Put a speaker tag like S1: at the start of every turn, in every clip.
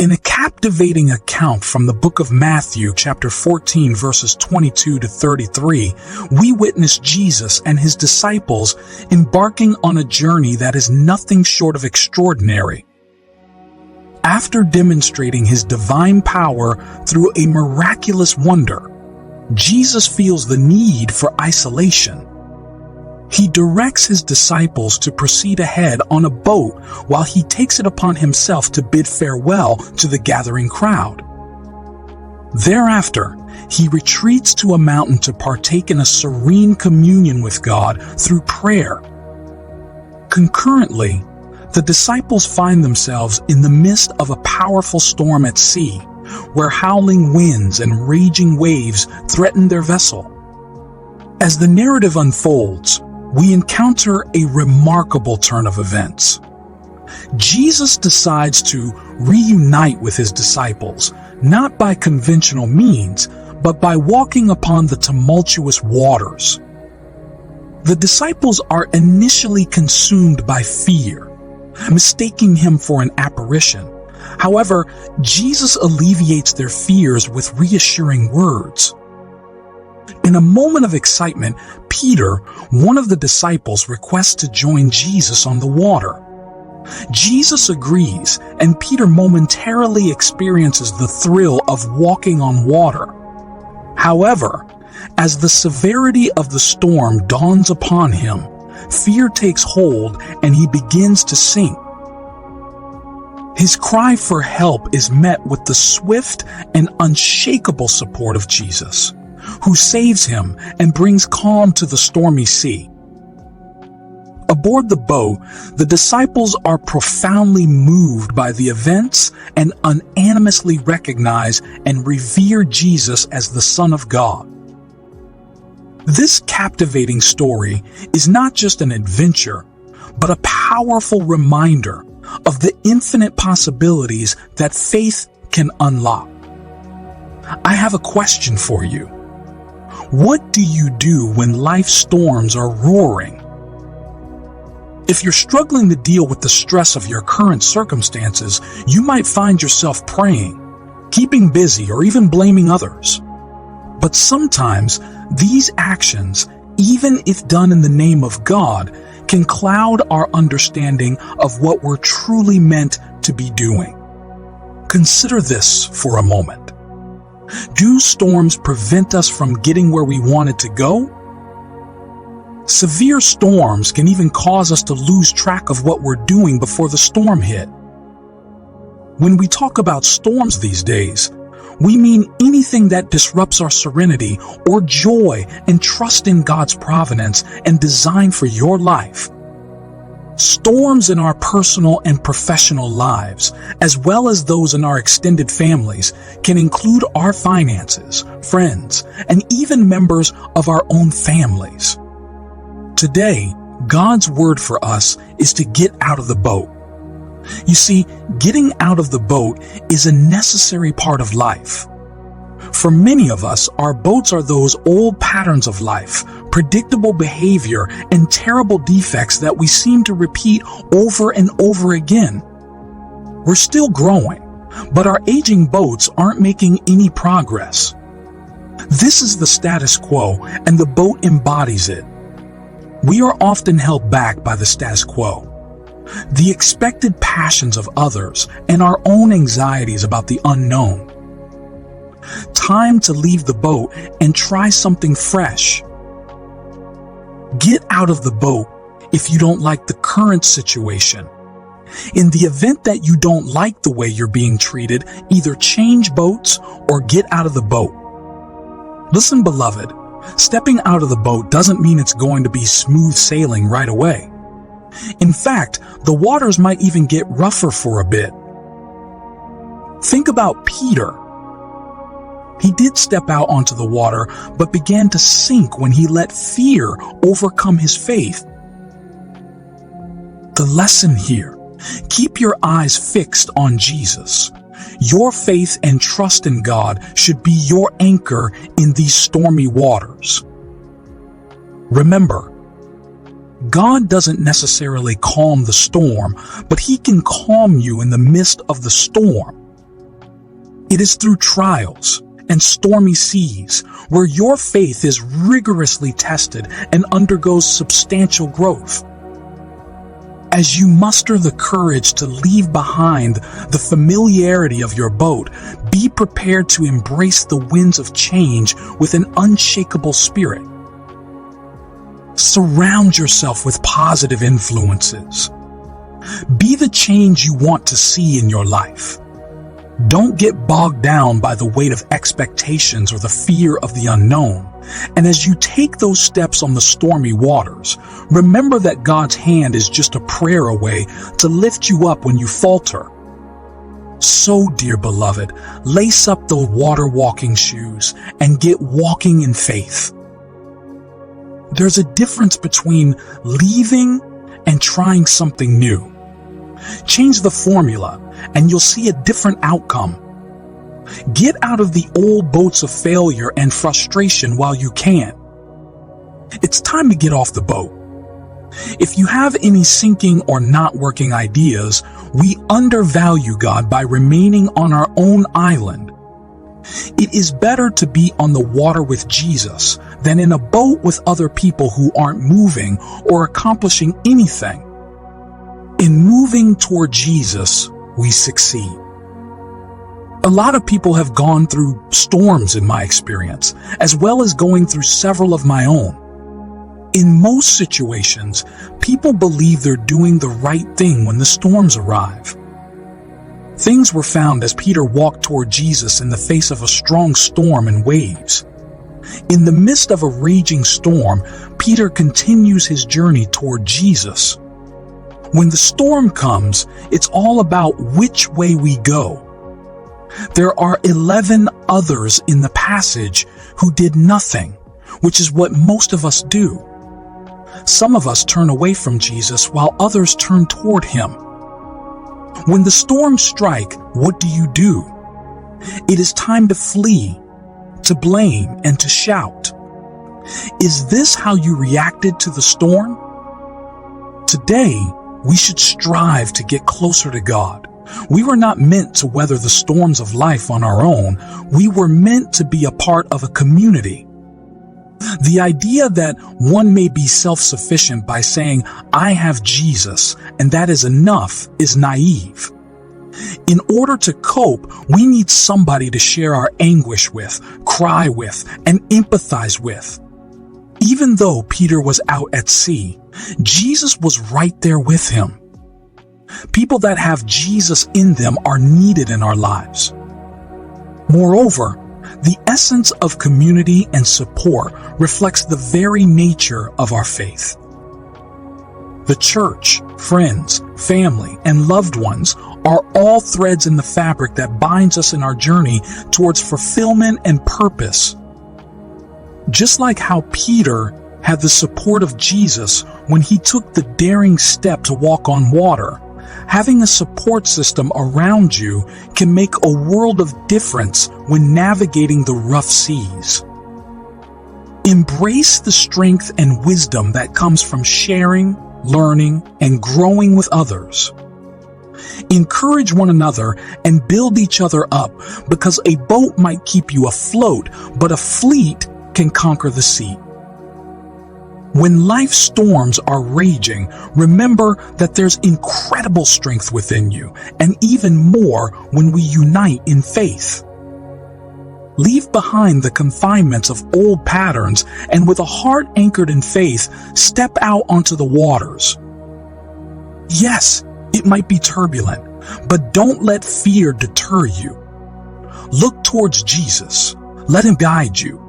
S1: In a captivating account from the book of Matthew, chapter 14, verses 22 to 33, we witness Jesus and his disciples embarking on a journey that is nothing short of extraordinary. After demonstrating his divine power through a miraculous wonder, Jesus feels the need for isolation. He directs his disciples to proceed ahead on a boat while he takes it upon himself to bid farewell to the gathering crowd. Thereafter, he retreats to a mountain to partake in a serene communion with God through prayer. Concurrently, the disciples find themselves in the midst of a powerful storm at sea, where howling winds and raging waves threaten their vessel. As the narrative unfolds, we encounter a remarkable turn of events. Jesus decides to reunite with his disciples, not by conventional means, but by walking upon the tumultuous waters. The disciples are initially consumed by fear, mistaking him for an apparition. However, Jesus alleviates their fears with reassuring words. In a moment of excitement, Peter, one of the disciples, requests to join Jesus on the water. Jesus agrees, and Peter momentarily experiences the thrill of walking on water. However, as the severity of the storm dawns upon him, fear takes hold and he begins to sink. His cry for help is met with the swift and unshakable support of Jesus, who saves him and brings calm to the stormy sea. Aboard the boat, the disciples are profoundly moved by the events and unanimously recognize and revere Jesus as the Son of God. This captivating story is not just an adventure, but a powerful reminder of the infinite possibilities that faith can unlock. I have a question for you. What do you do when life storms are roaring? If you're struggling to deal with the stress of your current circumstances, you might find yourself praying, keeping busy, or even blaming others. But sometimes these actions, even if done in the name of God, can cloud our understanding of what we're truly meant to be doing. Consider this for a moment. Do storms prevent us from getting where we wanted to go? Severe storms can even cause us to lose track of what we're doing before the storm hit. When we talk about storms these days, we mean anything that disrupts our serenity or joy and trust in God's providence and design for your life. Storms in our personal and professional lives, as well as those in our extended families, can include our finances, friends, and even members of our own families. Today, God's word for us is to get out of the boat. You see, getting out of the boat is a necessary part of life. For many of us, our boats are those old patterns of life, predictable behavior, and terrible defects that we seem to repeat over and over again. We're still growing, but our aging boats aren't making any progress. This is the status quo, and the boat embodies it. We are often held back by the status quo, the expected passions of others, and our own anxieties about the unknown. Time to leave the boat and try something fresh. Get out of the boat if you don't like the current situation. In the event that you don't like the way you're being treated, either change boats or get out of the boat. Listen, beloved, stepping out of the boat doesn't mean it's going to be smooth sailing right away. In fact, the waters might even get rougher for a bit. Think about Peter. He did step out onto the water, but began to sink when he let fear overcome his faith. The lesson here: keep your eyes fixed on Jesus. Your faith and trust in God should be your anchor in these stormy waters. Remember, God doesn't necessarily calm the storm, but He can calm you in the midst of the storm. It is through trials and stormy seas where your faith is rigorously tested and undergoes substantial growth. As you muster the courage to leave behind the familiarity of your boat, be prepared to embrace the winds of change with an unshakable spirit. Surround yourself with positive influences. Be the change you want to see in your life. Don't get bogged down by the weight of expectations or the fear of the unknown. And as you take those steps on the stormy waters, remember that God's hand is just a prayer away to lift you up when you falter. So, dear beloved, lace up the water-walking shoes and get walking in faith. There's a difference between leaving and trying something new. Change the formula, and you'll see a different outcome. Get out of the old boats of failure and frustration while you can. It's time to get off the boat. If you have any sinking or not working ideas, we undervalue God by remaining on our own island. It is better to be on the water with Jesus than in a boat with other people who aren't moving or accomplishing anything. In moving toward Jesus, we succeed. A lot of people have gone through storms in my experience, as well as going through several of my own. In most situations, people believe they're doing the right thing when the storms arrive. Things were found as Peter walked toward Jesus in the face of a strong storm and waves. In the midst of a raging storm, Peter continues his journey toward Jesus. When the storm comes, it's all about which way we go. There are 11 others in the passage who did nothing, which is what most of us do. Some of us turn away from Jesus while others turn toward him. When the storms strike, what do? It is time to flee, to blame, and to shout. Is this how you reacted to the storm? Today, we should strive to get closer to God. We were not meant to weather the storms of life on our own. We were meant to be a part of a community. The idea that one may be self-sufficient by saying, "I have Jesus, and that is enough," is naive. In order to cope, we need somebody to share our anguish with, cry with, and empathize with. Even though Peter was out at sea, Jesus was right there with him. People that have Jesus in them are needed in our lives. Moreover, the essence of community and support reflects the very nature of our faith. The church, friends, family, and loved ones are all threads in the fabric that binds us in our journey towards fulfillment and purpose. Just like how Peter had the support of Jesus when he took the daring step to walk on water, having a support system around you can make a world of difference when navigating the rough seas. Embrace the strength and wisdom that comes from sharing, learning, and growing with others. Encourage one another and build each other up, because a boat might keep you afloat, but a fleet can conquer the sea. When life's storms are raging, remember that there's incredible strength within you, and even more when we unite in faith. Leave behind the confinements of old patterns, and with a heart anchored in faith, step out onto the waters. Yes, it might be turbulent, but don't let fear deter you. Look towards Jesus. Let him guide you.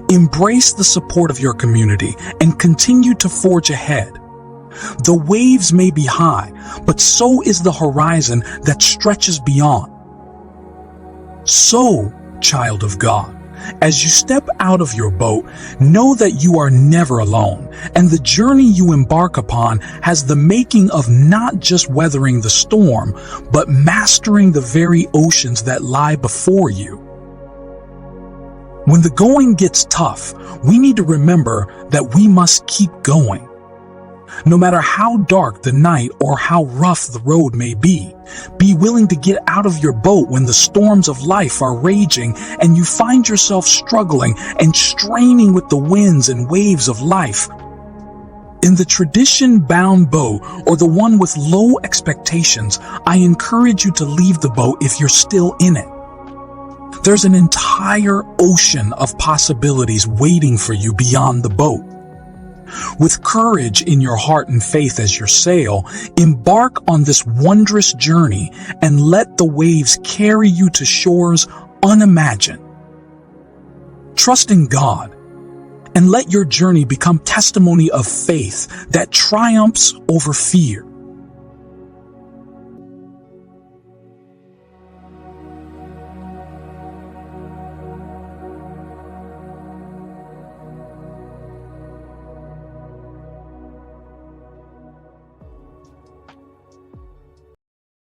S1: Embrace the support of your community and continue to forge ahead. The waves may be high, but so is the horizon that stretches beyond. So, child of God, as you step out of your boat, know that you are never alone, and the journey you embark upon has the making of not just weathering the storm, but mastering the very oceans that lie before you. When the going gets tough, we need to remember that we must keep going. No matter how dark the night or how rough the road may be willing to get out of your boat when the storms of life are raging and you find yourself struggling and straining with the winds and waves of life. In the tradition-bound boat or the one with low expectations, I encourage you to leave the boat if you're still in it. There's an entire ocean of possibilities waiting for you beyond the boat. With courage in your heart and faith as your sail, embark on this wondrous journey and let the waves carry you to shores unimagined. Trust in God and let your journey become testimony of faith that triumphs over fear.